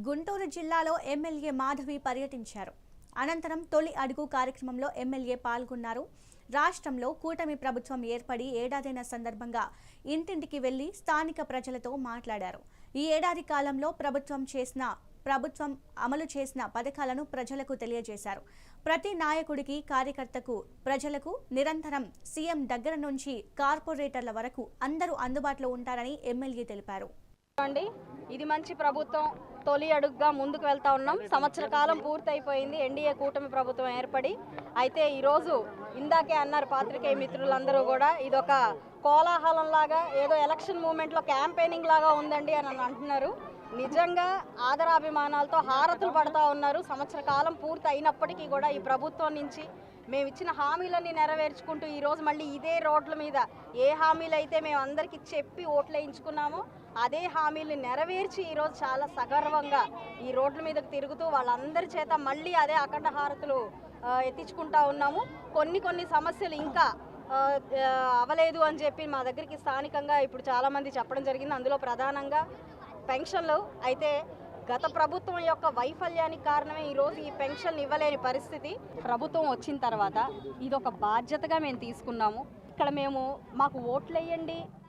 గుంటూరు జిల్లాలో ఎమ్మెల్యే మాధవి పర్యటించారు. అనంతరం తొలి అడుగు కార్యక్రమంలో ఎమ్మెల్యే పాల్గొన్నారు. రాష్ట్రంలో కూటమి ప్రభుత్వం ఏర్పడి ఏడాదైన సందర్భంగా ఇంటింటికి వెళ్లి స్థానిక ప్రజలతో మాట్లాడారు. ఈ ఏడాది కాలంలో ప్రభుత్వం అమలు చేసిన పథకాలను ప్రజలకు తెలియజేశారు. ప్రతి నాయకుడికి, కార్యకర్తకు, ప్రజలకు నిరంతరం సీఎం దగ్గర నుంచి కార్పొరేటర్ల వరకు అందరూ అందుబాటులో ఉంటారని ఎమ్మెల్యే తెలిపారు. ఇది మంచి ప్రభుత్వం, తొలి అడుగుగా ముందుకు వెళ్తా ఉన్నాం. సంవత్సర కాలం పూర్తయిపోయింది ఎన్డీఏ కూటమి ప్రభుత్వం ఏర్పడి. అయితే ఈరోజు ఇందాకే అన్నారు పాత్రికేయ మిత్రులందరూ కూడా, ఇదొక కోలాహలం లాగా, ఏదో ఎలక్షన్ మూమెంట్లో క్యాంపెయినింగ్ లాగా ఉందండి అని అంటున్నారు. నిజంగా ఆదరాభిమానాలతో హారతులు పడతా ఉన్నారు. సంవత్సర కాలం పూర్తి అయినప్పటికీ కూడా ఈ ప్రభుత్వం నుంచి మేము ఇచ్చిన హామీలన్నీ నెరవేర్చుకుంటూ ఈరోజు మళ్ళీ ఇదే రోడ్ల మీద ఏ హామీలు అయితే మేము అందరికీ చెప్పి ఓట్లు వేయించుకున్నామో అదే హామీలు నెరవేర్చి ఈరోజు చాలా సగర్వంగా ఈ రోడ్ల మీదకి తిరుగుతూ వాళ్ళందరి చేత మళ్ళీ అదే అఖండ హారతులు ఎత్తించుకుంటా ఉన్నాము. కొన్ని సమస్యలు ఇంకా అవలేదు అని చెప్పి మా దగ్గరికి స్థానికంగా ఇప్పుడు చాలామంది చెప్పడం జరిగింది. అందులో ప్రధానంగా పెన్షన్లు. అయితే గత ప్రభుత్వం యొక్క వైఫల్యానికి కారణమే ఈరోజు ఈ పెన్షన్ ఇవ్వలేని పరిస్థితి. ప్రభుత్వం వచ్చిన తర్వాత ఇదొక బాధ్యతగా మేము తీసుకున్నాము. ఇక్కడ మాకు ఓట్లు వేయండి,